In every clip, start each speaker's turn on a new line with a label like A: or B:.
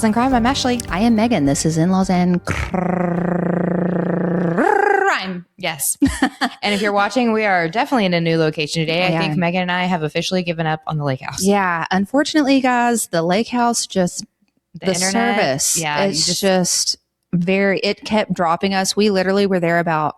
A: In-Laws and Crime. I'm Ashley.
B: I am Megan. This is In-Laws and Crime.
A: Yes. And if you're watching, we are definitely in a new location today. I think Megan and I have officially given up on the lake house.
B: Yeah. Unfortunately, guys, the lake house just, the
A: internet,
B: service, it's just very, it kept dropping us. We literally were there about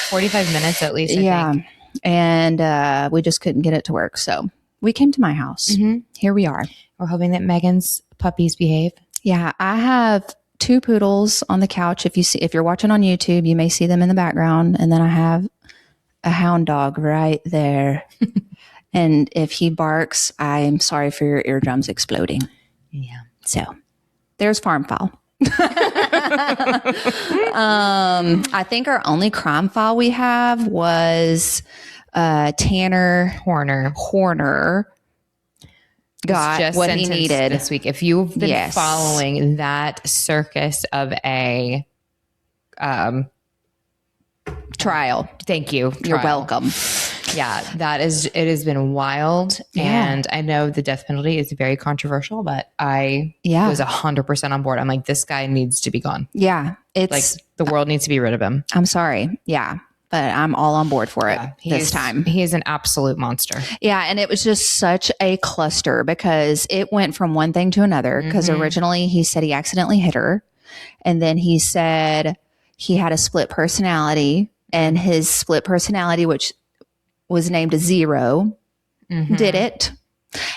A: 45 minutes at least, I think.
B: And we just couldn't get it to work. So we came to my house.
A: Mm-hmm.
B: Here we are.
A: We're hoping that Megan's puppies behave.
B: Yeah. I have 2 poodles on the couch. If you're watching on YouTube, you may see them in the background. And then I have a hound dog right there. And if he barks, I'm sorry for your eardrums exploding.
A: Yeah.
B: So there's farm fowl. I think our only crime file we have was Tanner Horner got what he needed
A: this week. If you've been following that circus of a
B: trial,
A: thank you.
B: You're welcome.
A: Yeah, it has been wild.
B: Yeah.
A: And I know the death penalty is very controversial, but I was 100% on board. I'm like, this guy needs to be gone.
B: Yeah. It's
A: like the world needs to be rid of him.
B: I'm sorry. Yeah. But I'm all on board for it this time.
A: He is an absolute monster.
B: Yeah. And it was just such a cluster because it went from one thing to another. Because originally he said he accidentally hit her. And then he said he had a split personality. And his split personality, which was named a 0, did it.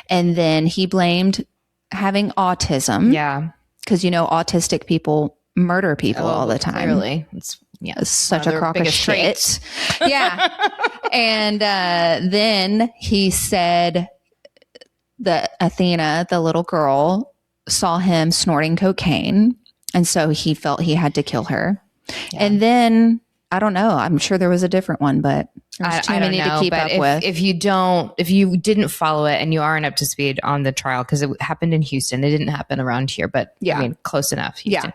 B: And then he blamed having autism.
A: Yeah.
B: Because, autistic people murder people all the time.
A: Clearly. It's
B: such a crock of shit. Yeah. And then he said that Athena, the little girl, saw him snorting cocaine. And so he felt he had to kill her. Yeah. And then, I don't know. I'm sure there was a different one, but there's too many to keep up with.
A: If you didn't follow it and you aren't up to speed on the trial, because it happened in Houston, it didn't happen around here, but I mean, close enough. Houston.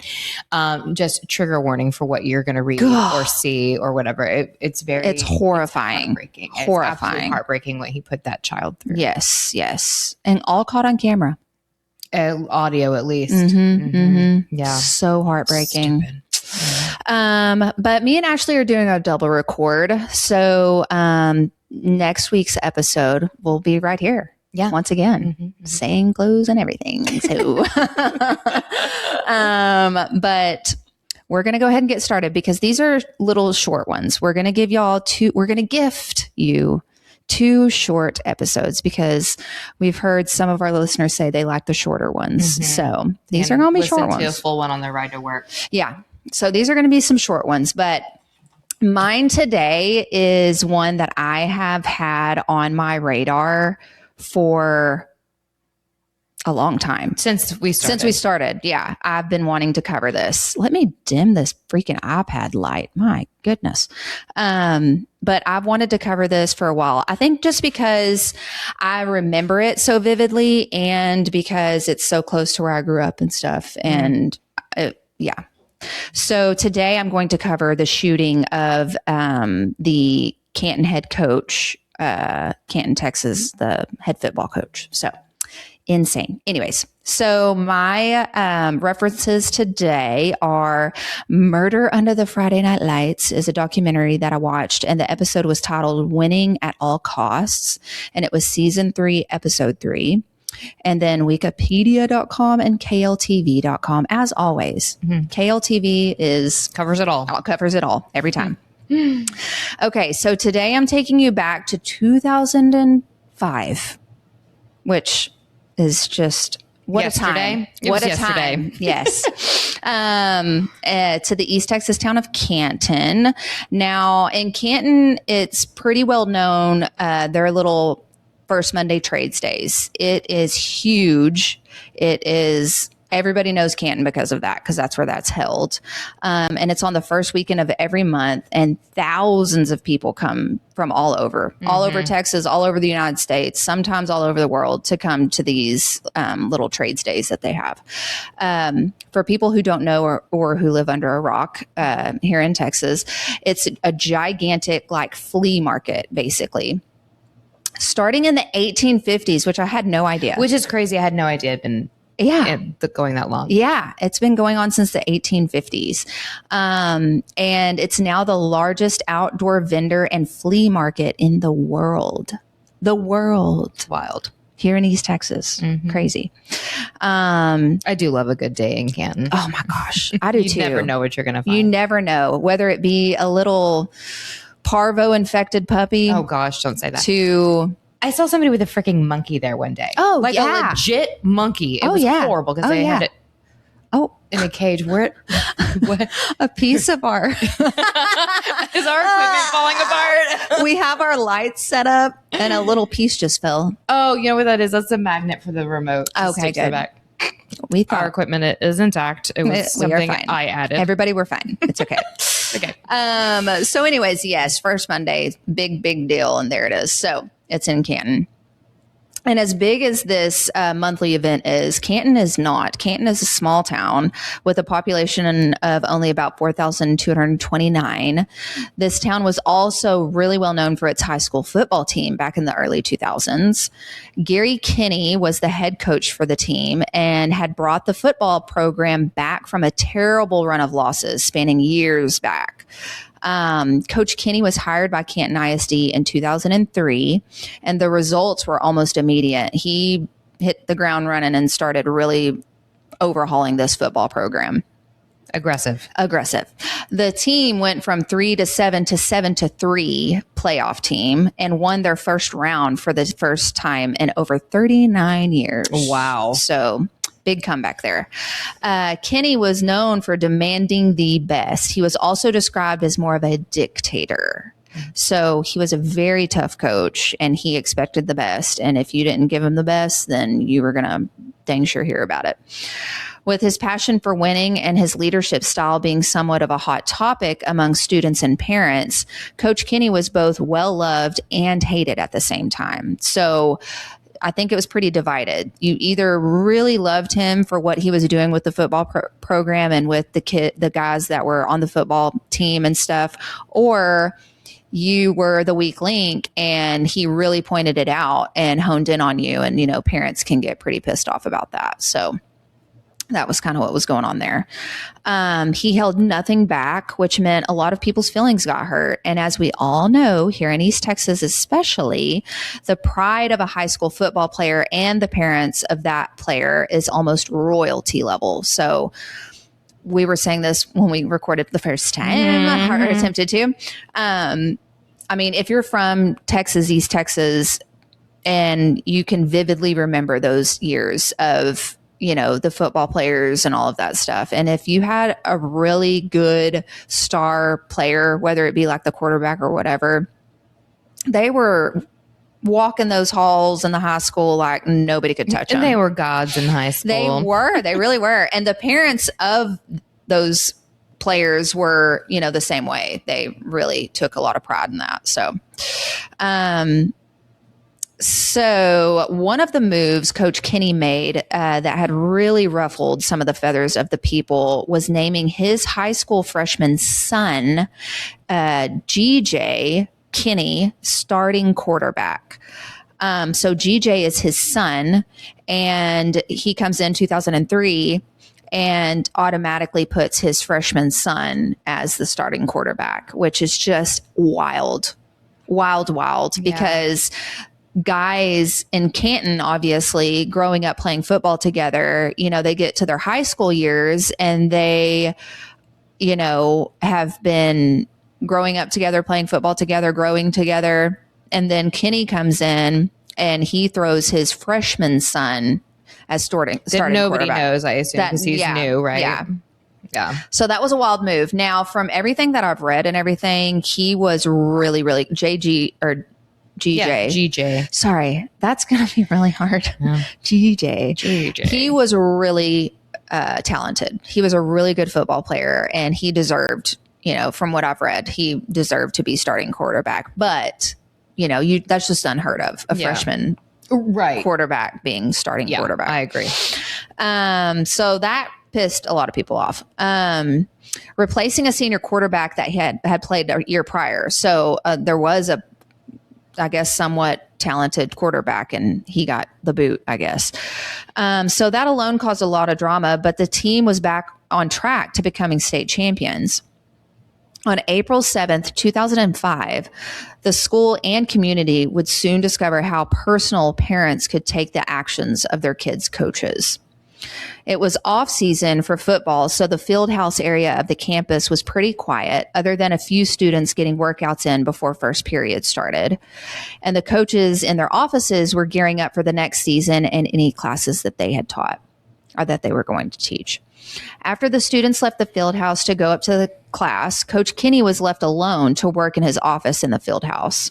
A: Yeah. Just trigger warning for what you're going to read or see or whatever. It's
B: horrifying.
A: It's absolutely heartbreaking what he put that child through.
B: Yes. Yes. And all caught on camera.
A: Audio at least.
B: Yeah. So heartbreaking. Stupid. But me and Ashley are doing a double record. So, next week's episode will be right here. Yeah. Once again, same clothes and everything. So, but we're going to go ahead and get started because these are little short ones. We're going to gift you 2 short episodes because we've heard some of our listeners say they like the shorter ones. So these are going to be short ones.
A: To a full one on their ride to work.
B: Yeah. So these are going to be some short ones, but mine today is one that I have had on my radar for a long time.
A: Since we started.
B: Yeah. I've been wanting to cover this. Let me dim this freaking iPad light. My goodness. But I've wanted to cover this for a while. I think just because I remember it so vividly and because it's so close to where I grew up and stuff. And yeah. So today I'm going to cover the shooting of the Canton head coach, Canton, Texas, the head football coach. So insane. Anyways, so my references today are Murder Under the Friday Night Lights is a documentary that I watched, and the episode was titled Winning at All Costs, and it was season 3, episode 3. And then Wikipedia.com and KLTV.com, as always. KLTV covers it all every time. Okay, so today I'm taking you back to 2005, which is just what
A: yesterday.
B: A time. What a time. Yes. To the East Texas town of Canton. Now, in Canton, it's pretty well known. Their little First Monday Trades Days. It is huge. Everybody knows Canton because of that, because that's where that's held. And it's on the first weekend of every month, and thousands of people come from all over Texas, all over the United States, sometimes all over the world to come to these little trades days that they have. For people who don't know or who live under a rock here in Texas, it's a gigantic like flea market, basically. Starting in the 1850s, which I had no idea.
A: Which is crazy. I had no idea it had been
B: Yeah.
A: Going that long.
B: Yeah. It's been going on since the 1850s. And it's now the largest outdoor vendor and flea market in the world. The world.
A: Wild.
B: Here in East Texas. Crazy.
A: I do love a good day in Canton.
B: Oh my gosh. I do too.
A: You never know what you're going to find.
B: You never know, whether it be a little parvo infected puppy.
A: Oh gosh, don't say that.
B: To
A: I saw somebody with a freaking monkey there one day.
B: Oh,
A: like
B: yeah.
A: a legit monkey. It was horrible because they had it in a cage. What?
B: A piece of our
A: Is our equipment falling apart?
B: We have our lights set up and a little piece just fell.
A: Oh, you know what that is? That's a magnet for the remote.
B: Okay, good.
A: Back.
B: We thought
A: Our equipment is intact. It was something I added.
B: Everybody, we're fine. It's okay.
A: Okay.
B: So anyways, yes, first Monday, big deal. And there it is. So it's in Canton. And as big as this monthly event is, Canton is not. Canton is a small town with a population of only about 4,229. This town was also really well known for its high school football team back in the early 2000s. Gary Kinney was the head coach for the team and had brought the football program back from a terrible run of losses spanning years back. Coach Kinney was hired by Canton ISD in 2003, and the results were almost immediate. He hit the ground running and started really overhauling this football program.
A: Aggressive.
B: The team went from 3-7 to 7-3 playoff team and won their first round for the first time in over 39 years.
A: Wow.
B: So big comeback there. Kinney was known for demanding the best. He was also described as more of a dictator. So he was a very tough coach and he expected the best. And if you didn't give him the best, then you were going to dang sure hear about it. With his passion for winning and his leadership style being somewhat of a hot topic among students and parents, Coach Kinney was both well-loved and hated at the same time. So I think it was pretty divided. You either really loved him for what he was doing with the football program and with the guys that were on the football team and stuff, or you were the weak link and he really pointed it out and honed in on you. And, parents can get pretty pissed off about that. So that was kind of what was going on there. He held nothing back, which meant a lot of people's feelings got hurt. And as we all know, here in East Texas especially, the pride of a high school football player and the parents of that player is almost royalty level. So we were saying this when we recorded the first time, or attempted to. If you're from Texas, East Texas, and you can vividly remember those years of the football players and all of that stuff. And if you had a really good star player, whether it be like the quarterback or whatever, they were walking those halls in the high school like nobody could touch them.
A: And they were gods in high school.
B: They really were. And the parents of those players were, the same way. They really took a lot of pride in that. So one of the moves Coach Kinney made that had really ruffled some of the feathers of the people was naming his high school freshman son, GJ Kinney, starting quarterback. So GJ is his son, and he comes in 2003 and automatically puts his freshman son as the starting quarterback, which is just wild, because guys in Canton, obviously growing up playing football together, they get to their high school years and they, have been growing up together, playing football together, growing together. And then Kinney comes in and he throws his freshman son as starting
A: nobody
B: quarterback.
A: Knows, I assume, because he's new, right?
B: Yeah. So that was a wild move. Now, from everything that I've read and everything, he was really, really GJ. Sorry, that's going to be really hard. Yeah. GJ. He was really talented. He was a really good football player, and he deserved, from what I've read, he deserved to be starting quarterback. But, that's just unheard of, a freshman quarterback being starting quarterback.
A: I agree.
B: So that pissed a lot of people off. Replacing a senior quarterback that had played a year prior. So there was somewhat talented quarterback, and he got the boot, I guess. So that alone caused a lot of drama, but the team was back on track to becoming state champions. On April 7th, 2005, the school and community would soon discover how personal parents could take the actions of their kids' coaches. It was off season for football, so the field house area of the campus was pretty quiet, other than a few students getting workouts in before first period started. And the coaches in their offices were gearing up for the next season and any classes that they had taught or that they were going to teach. After the students left the field house to go up to the class, Coach Kinney was left alone to work in his office in the field house.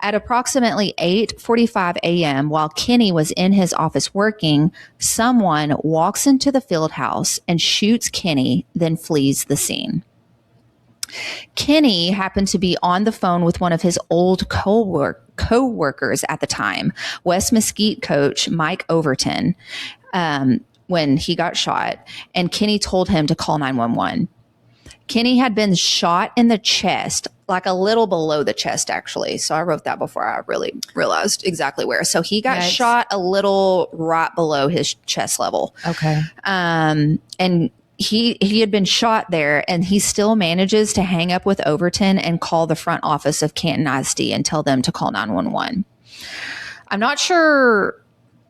B: At approximately 8:45 a.m., while Kinney was in his office working, someone walks into the field house and shoots Kinney, then flees the scene. Kinney happened to be on the phone with one of his old co-workers at the time, West Mesquite coach Mike Overton, when he got shot, and Kinney told him to call 911. Kinney had been shot in the chest, like a little below the chest, actually. So I wrote that before I really realized exactly where. So he got shot a little right below his chest level.
A: Okay.
B: And he had been shot there, and he still manages to hang up with Overton and call the front office of Canton ISD and tell them to call 911. I'm not sure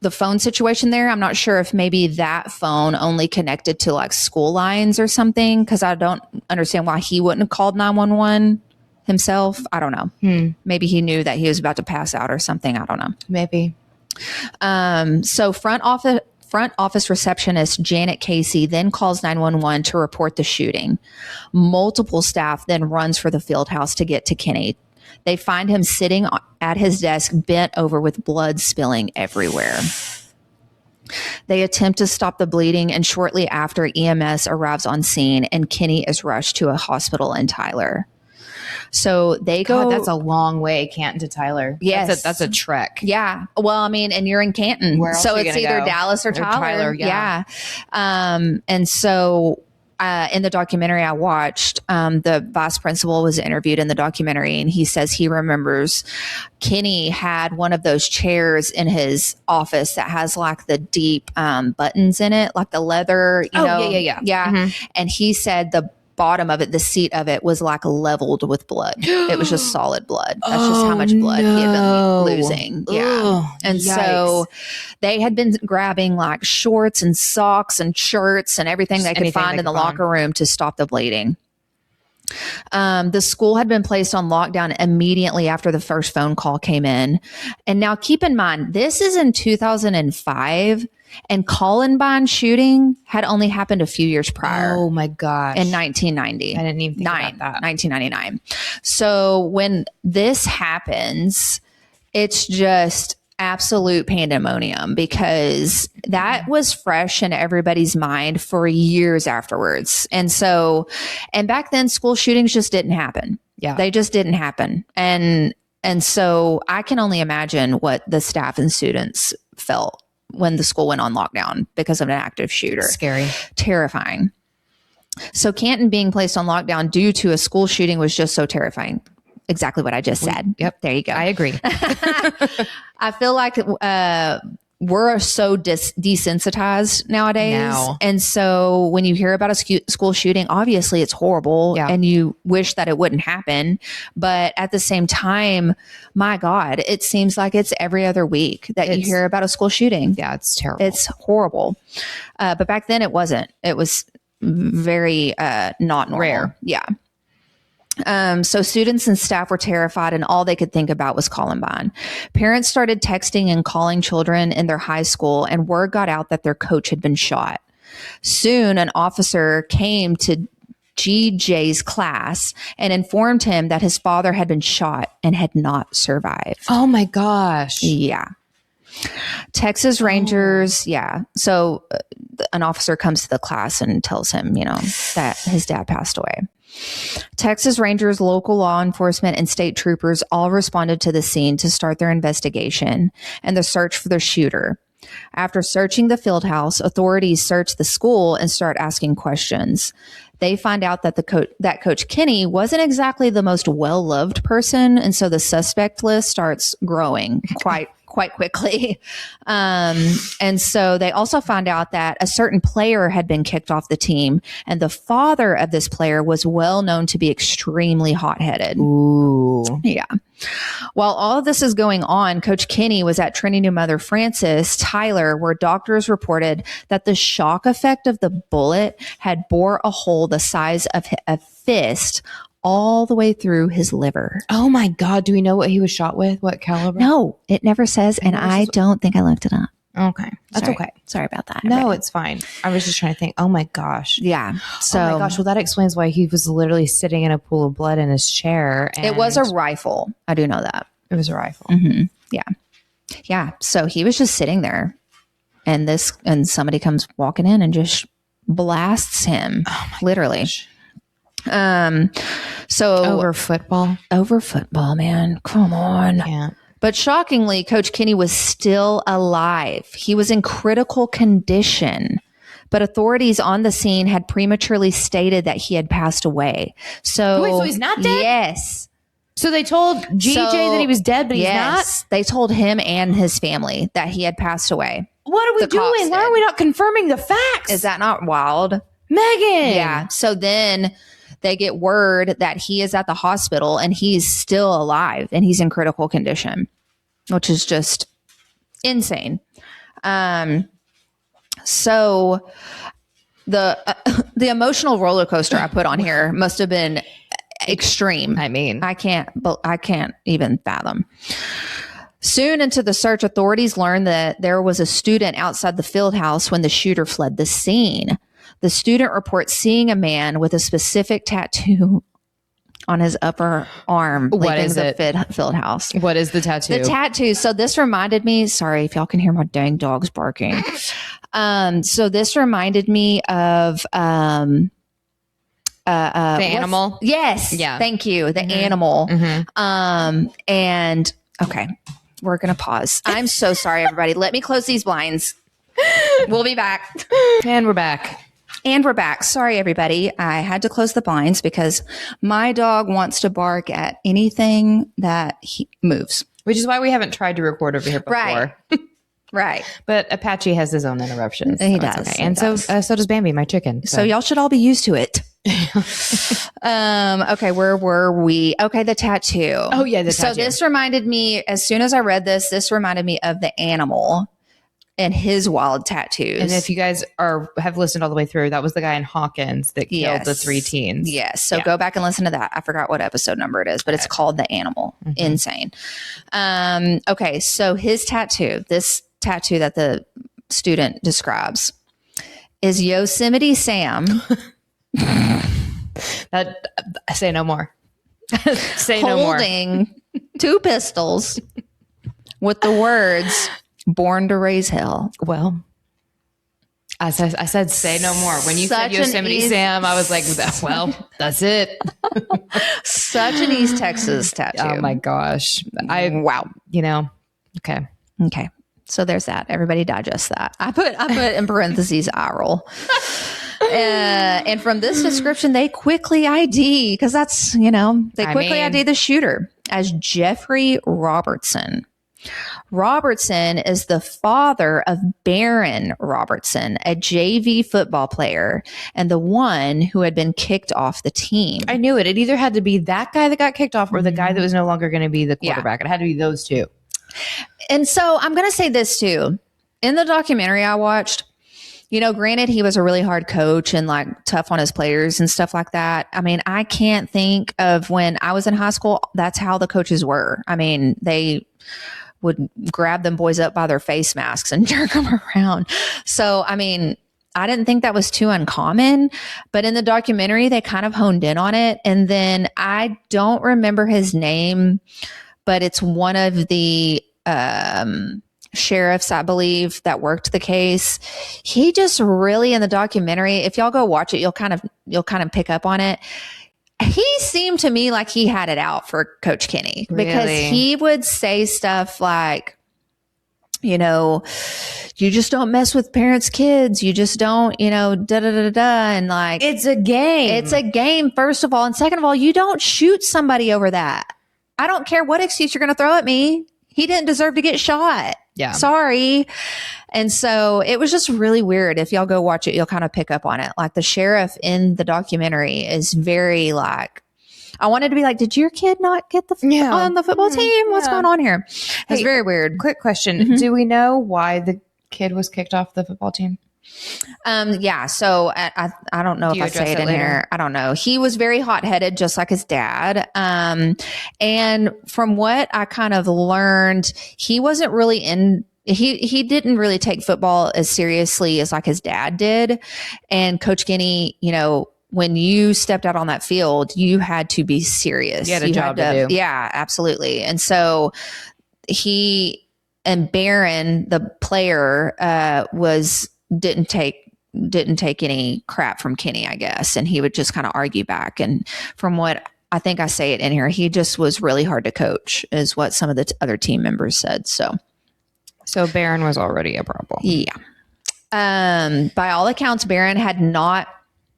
B: the phone situation there. I'm not sure if maybe that phone only connected to like school lines or something, because I don't understand why he wouldn't have called 911 himself. I don't know. Maybe he knew that he was about to pass out or something. I don't know.
A: Maybe.
B: So front office receptionist Janet Casey then calls 911 to report the shooting. Multiple staff then runs for the field house to get to Kinney. They find him sitting at his desk, bent over with blood spilling everywhere. They attempt to stop the bleeding, and shortly after, EMS arrives on scene and Kinney is rushed to a hospital in Tyler. So they go.
A: God, that's a long way, Canton to Tyler.
B: Yes.
A: That's a trek.
B: Yeah. Well, I mean, and you're in Canton.
A: Where else
B: so
A: are you
B: it's
A: gonna
B: either
A: go?
B: Dallas or Tyler.
A: Yeah.
B: And so in the documentary I watched, the vice principal was interviewed in the documentary, and he says he remembers Kinney had one of those chairs in his office that has like the deep buttons in it, like the leather, you know?
A: Yeah. Mm-hmm.
B: And he said the bottom of it, the seat of it was like leveled with blood. It was just solid blood. That's just how much blood he had been losing. Yeah. And so they had been grabbing like shorts and socks and shirts and everything they could find in the locker room to stop the bleeding. The school had been placed on lockdown immediately after the first phone call came in. And now keep in mind, this is in 2005. And Columbine shooting had only happened a few years prior.
A: Oh my gosh.
B: In 1990.
A: I didn't even think about that.
B: 1999. So when this happens, it's just absolute pandemonium, because that was fresh in everybody's mind for years afterwards. And back then school shootings just didn't happen.
A: Yeah.
B: They just didn't happen. And so I can only imagine what the staff and students felt when the school went on lockdown because of an active shooter.
A: Scary.
B: Terrifying. So Canton being placed on lockdown due to a school shooting was just so terrifying. Exactly what I just said.
A: Yep.
B: There you go.
A: I agree.
B: I feel like we're so desensitized nowadays. And so when you hear about a school shooting, obviously it's horrible and you wish that it wouldn't happen. But at the same time, my God, it seems like it's every other week that you hear about a school shooting.
A: Yeah, it's terrible.
B: It's horrible. But back then it wasn't. It was very not normal.
A: Rare.
B: Yeah. So students and staff were terrified, and all they could think about was Columbine. Parents started texting and calling children in their high school, and word got out that their coach had been shot. Soon, an officer came to GJ's class and informed him that his father had been shot and had not survived.
A: Oh my gosh.
B: Yeah. Texas Rangers. Yeah. So an officer comes to the class and tells him, that his dad passed away. Texas Rangers, local law enforcement, and state troopers all responded to the scene to start their investigation and the search for the shooter. After searching the field house, authorities search the school and start asking questions. They find out that Coach Kenny wasn't exactly the most well-loved person, and so the suspect list starts growing quite quickly. And so they also found out that a certain player had been kicked off the team, and the father of this player was well known to be extremely hot-headed.
A: Ooh.
B: Yeah. While all of this is going on, Coach Kenny was at Trinity Mother Frances, Tyler, where doctors reported that the shock effect of the bullet had bore a hole the size of a fist all the way through his liver.
A: Oh my God. Do we know what he was shot with? What caliber?
B: No, it never says, and I don't think I looked it up.
A: Okay. That's
B: Sorry.
A: okay.
B: Sorry about that.
A: No, it's fine. I was just trying to think, oh my gosh.
B: Yeah. So,
A: oh my gosh. Well, that explains why he was literally sitting in a pool of blood in his chair. And
B: it was a rifle. I do know that.
A: It was a rifle.
B: Mm-hmm. Yeah. Yeah. So he was just sitting there, and somebody comes walking in and just blasts him, literally.
A: Gosh.
B: So
A: over football,
B: man. Come on.
A: Yeah.
B: But shockingly, Coach Kenny was still alive. He was in critical condition, but authorities on the scene had prematurely stated that he had passed away. So,
A: wait, so he's not dead?
B: Yes.
A: So they told GJ that he was dead, but he's not?
B: They told him and his family that he had passed away.
A: What are we doing? Why are we not confirming the facts?
B: Is that not wild?
A: Megan.
B: Yeah. So then they get word that he is at the hospital and he's still alive and he's in critical condition, which is just insane. So the emotional roller coaster I put on here must have been extreme.
A: I mean,
B: I can't even fathom. Soon into the search, authorities learned that there was a student outside the field house when the shooter fled the scene. The student reports seeing a man with a specific tattoo on his upper arm leaving the field house.
A: What is the tattoo?
B: The tattoo. So this reminded me, sorry if y'all can hear my dang dogs barking. So this reminded me of the
A: animal.
B: Yes.
A: Yeah.
B: Thank you. The animal. Mm-hmm. And okay, we're going to pause. I'm so sorry, everybody. Let me close these blinds. We'll be back.
A: And we're back.
B: And we're back. Sorry, everybody. I had to close the blinds because my dog wants to bark at anything that he moves.
A: Which is why we haven't tried to record over here before.
B: Right. Right.
A: But Apache has his own interruptions.
B: He does.
A: Okay. And so does Bambi, my chicken.
B: So y'all should all be used to it. Okay, where were we? Okay, the tattoo.
A: Oh, yeah, the tattoo.
B: So this reminded me, as soon as I read this reminded me of the animal and his wild tattoos.
A: And if you guys have listened all the way through, that was the guy in Hawkins that killed the 3 teens.
B: Yes. So go back and listen to that. I forgot what episode number it is, but it's called The Animal. Mm-hmm. Insane. Okay. So his tattoo, this tattoo that the student describes, is Yosemite Sam.
A: Say no more. Say no more.
B: Holding 2 pistols with the words, "Born to raise hell."
A: Well, I said say no more. When you said Yosemite Sam, I was like, well, that's it.
B: Such an East Texas tattoo.
A: Oh my gosh.
B: Wow.
A: Okay.
B: Okay. So there's that. Everybody digest that. I put in parentheses eye roll. And from this description, they quickly ID, because that's, ID the shooter as Jeffrey Robertson. Robertson is the father of Barron Robertson, a JV football player, and the one who had been kicked off the team.
A: I knew it. It either had to be that guy that got kicked off or the guy that was no longer going to be the quarterback. It had to be those two.
B: And so I'm going to say this too. In the documentary I watched, granted, he was a really hard coach and like tough on his players and stuff like that. I mean, I can't think of when I was in high school, that's how the coaches were. I mean, they would grab them boys up by their face masks and jerk them around. So, I mean, I didn't think that was too uncommon, but in the documentary, they kind of honed in on it. And then I don't remember his name, but it's one of the sheriffs, I believe, that worked the case. He just really, in the documentary, if y'all go watch it, you'll kind of pick up on it. He seemed to me like he had it out for Coach Kenny, because he would say stuff like, you just don't mess with parents' kids. You just don't, And like,
A: it's a game.
B: It's a game, first of all. And second of all, you don't shoot somebody over that. I don't care what excuse you're going to throw at me. He didn't deserve to get shot.
A: Yeah.
B: Sorry. And so it was just really weird. If y'all go watch it, you'll kind of pick up on it. Like the sheriff in the documentary is very like, I wanted to be like, did your kid not get on the football team? What's going on here? It's very weird.
A: Quick question. Do we know why the kid was kicked off the football team?
B: Yeah. So I don't know if I say it in here. I don't know. He was very hot-headed, just like his dad. And from what I kind of learned, he wasn't really he didn't really take football as seriously as like his dad did. And Coach Kinney, when you stepped out on that field, you had to be serious.
A: You had a job to do.
B: Yeah, absolutely. And so he and Barron, the player, didn't take any crap from Kenny, I guess. And he would just kind of argue back. And from what I think I say it in here, he just was really hard to coach, is what some of the other team members said. So
A: Barron was already a problem.
B: Yeah. By all accounts, Barron had not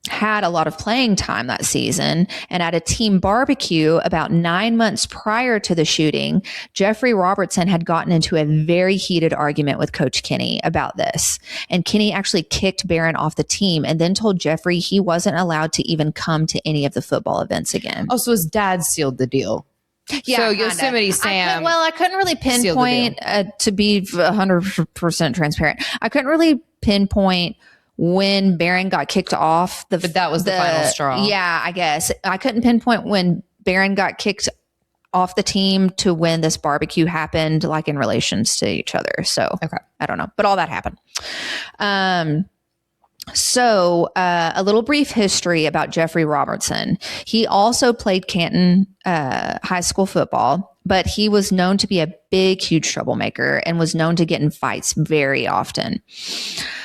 B: had a lot of playing time that season. And at a team barbecue about 9 months prior to the shooting, Jeffrey Robertson had gotten into a very heated argument with Coach Kinney about this. And Kinney actually kicked Barron off the team and then told Jeffrey he wasn't allowed to even come to any of the football events again.
A: Oh, so his dad sealed the deal.
B: Yeah,
A: so Yosemite Sam.
B: I couldn't really pinpoint, to be 100% transparent, I couldn't really pinpoint when Barron got kicked off.
A: But that was the final straw.
B: Yeah, I guess. I couldn't pinpoint when Barron got kicked off the team to when this barbecue happened, like in relations to each other. So I don't know. But all that happened. So a little brief history about Jeffrey Robertson. He also played Canton high school football, but he was known to be a big, huge troublemaker and was known to get in fights very often.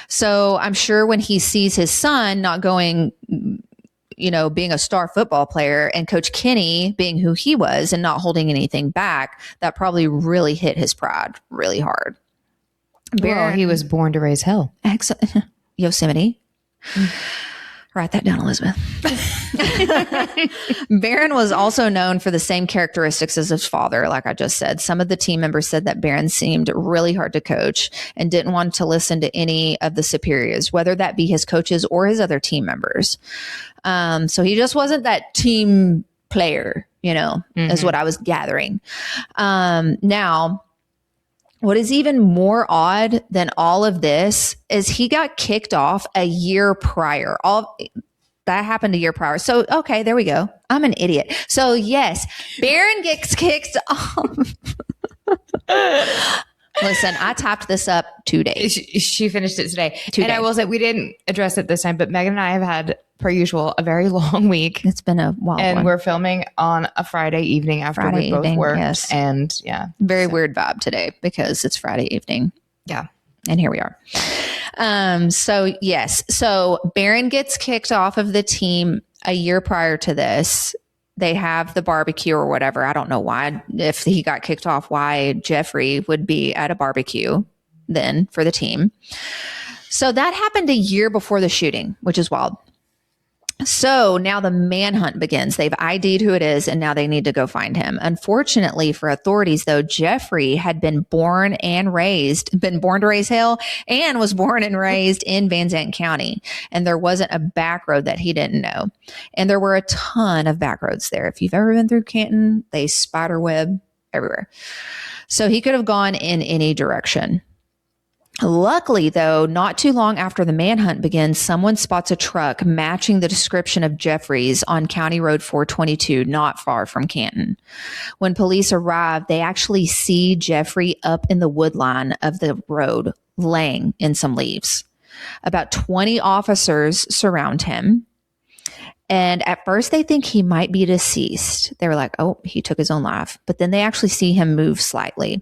B: So I'm sure when he sees his son not going, being a star football player, and Coach Kinney being who he was and not holding anything back, that probably really hit his pride really hard.
A: Well, he was born to raise hell.
B: Excellent. Yosemite. Write that down, Elizabeth. Barron was also known for the same characteristics as his father, like I just said. Some of the team members said that Barron seemed really hard to coach and didn't want to listen to any of the superiors, whether that be his coaches or his other team members. So he just wasn't that team player, is what I was gathering. Now, what is even more odd than all of this is he got kicked off a year prior. That happened a year prior. So, okay, there we go. I'm an idiot. So, yes, Barron gets kicked off. Listen, I typed this up 2 days.
A: She finished it today. And I will say, we didn't address it this time, but Megan and I have had, per usual, a very long week.
B: It's been a wild
A: and
B: one.
A: We're filming on a Friday evening after we both worked.
B: Yes.
A: And yeah.
B: Very weird vibe today because it's Friday evening.
A: Yeah.
B: And here we are. So yes. So Barron gets kicked off of the team a year prior to this. They have the barbecue or whatever. I don't know why, if he got kicked off, why Jeffrey would be at a barbecue then for the team. So that happened a year before the shooting, which is wild. So now the manhunt begins. They've ID'd who it is, and now they need to go find him. Unfortunately for authorities, though, Jeffrey had been born to raise hell, and was born and raised in Van Zandt County. And there wasn't a back road that he didn't know. And there were a ton of back roads there. If you've ever been through Canton, they spider web everywhere. So he could have gone in any direction. Luckily, though, not too long after the manhunt begins, someone spots a truck matching the description of Jeffrey's on County Road 422, not far from Canton. When police arrive, they actually see Jeffrey up in the wood line of the road, laying in some leaves. About 20 officers surround him. And at first, they think he might be deceased. They were like, oh, he took his own life. But then they actually see him move slightly.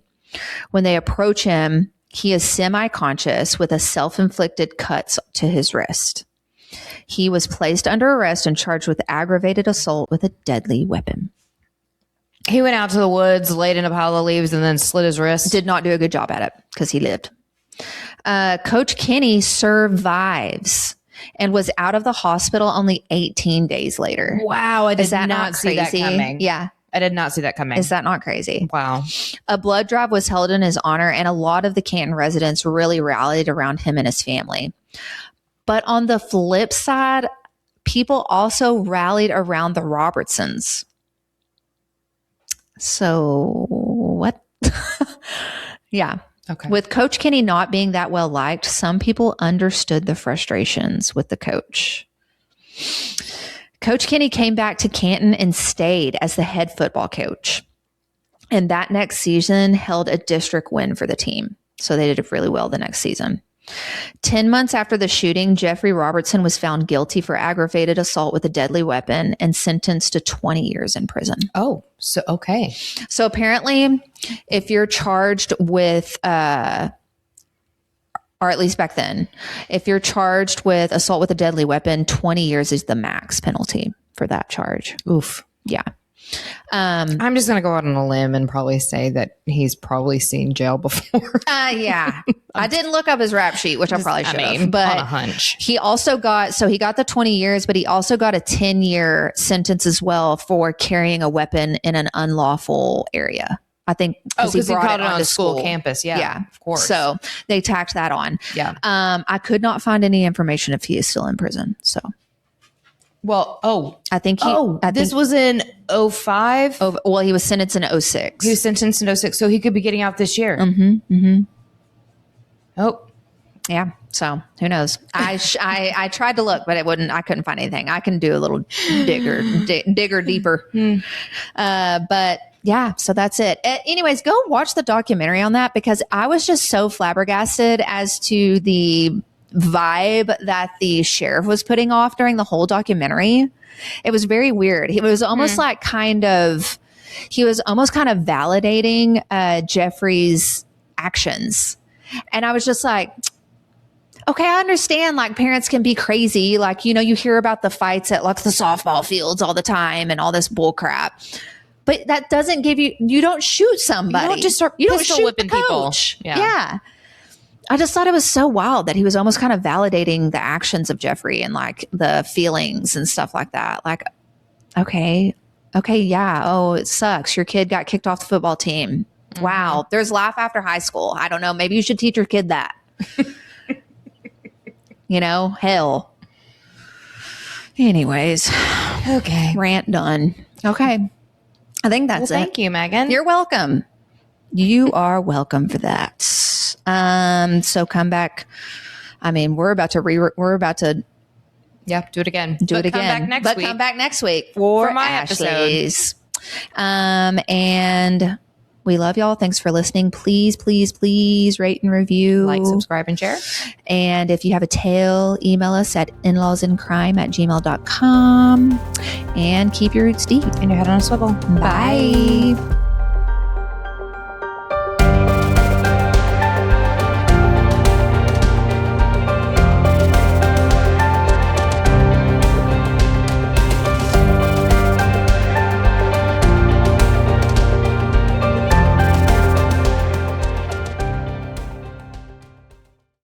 B: When they approach him, he is semi-conscious with a self-inflicted cuts to his wrist. He was placed under arrest and charged with aggravated assault with a deadly weapon.
A: He went out to the woods, laid in a pile of leaves, and then slit his wrist.
B: Did not do a good job at it because he lived. Coach Kenny survives and was out of the hospital only 18 days later.
A: Wow, I did not see that coming.
B: Yeah.
A: I did not see that coming.
B: Is that not crazy?
A: Wow.
B: A blood drive was held in his honor, and a lot of the Canton residents really rallied around him and his family. But on the flip side, people also rallied around the Robertsons. So what? Yeah.
A: Okay.
B: With Coach Kenny not being that well liked, some people understood the frustrations with the coach. Coach Kenny came back to Canton and stayed as the head football coach. And that next season held a district win for the team. So they did really well the next season. 10 months after the shooting, Jeffrey Robertson was found guilty for aggravated assault with a deadly weapon and sentenced to 20 years in prison.
A: Oh, so okay.
B: So apparently, if you're charged with, or at least back then, if you're charged with assault with a deadly weapon, 20 years is the max penalty for that charge.
A: Oof.
B: Yeah.
A: I'm just going to go out on a limb and probably say that he's probably seen jail before.
B: Yeah. I didn't look up his rap sheet, which I probably should have. But
A: on a hunch.
B: He also got the 20 years, but he also got a 10-year sentence as well for carrying a weapon in an unlawful area. I think
A: because he brought it on school campus. Yeah, of course.
B: So they tacked that on.
A: Yeah.
B: I could not find any information if he is still in prison. So.
A: Well,
B: I think
A: this was in 05.
B: Oh, well, he was sentenced in 06.
A: He was sentenced in 06, so he could be getting out this year.
B: Mm-hmm. Mm-hmm.
A: Oh,
B: yeah. So who knows? I tried to look, but I couldn't find anything. I can do a little digger deeper. But yeah, so that's it. Anyways, go watch the documentary on that because I was just so flabbergasted as to the vibe that the sheriff was putting off during the whole documentary. It was very weird. He was almost he was almost kind of validating Jeffrey's actions. And I was just like, okay, I understand like parents can be crazy. Like, you hear about the fights at like the softball fields all the time and all this bull crap. But that doesn't give you don't shoot somebody.
A: You don't just start pistol whipping people.
B: Yeah. I just thought it was so wild that he was almost kind of validating the actions of Jeffrey and like the feelings and stuff like that. Like, okay, yeah. Oh, it sucks. Your kid got kicked off the football team. Mm-hmm. Wow. There's life after high school. I don't know. Maybe you should teach your kid that. Hell. Anyways.
A: Okay.
B: Rant done. Okay. I think that's it.
A: Thank you, Megan.
B: You're welcome. You are welcome for that. So come back. I mean, we're about to do
A: it again.
B: Come back next week for
A: my
B: Ashley's. And we love y'all. Thanks for listening. Please, please, please rate and review.
A: Like, subscribe, and share.
B: And if you have a tale, email us at inlawsincrime@gmail.com. And keep your roots deep.
A: And your head on a swivel.
B: Bye.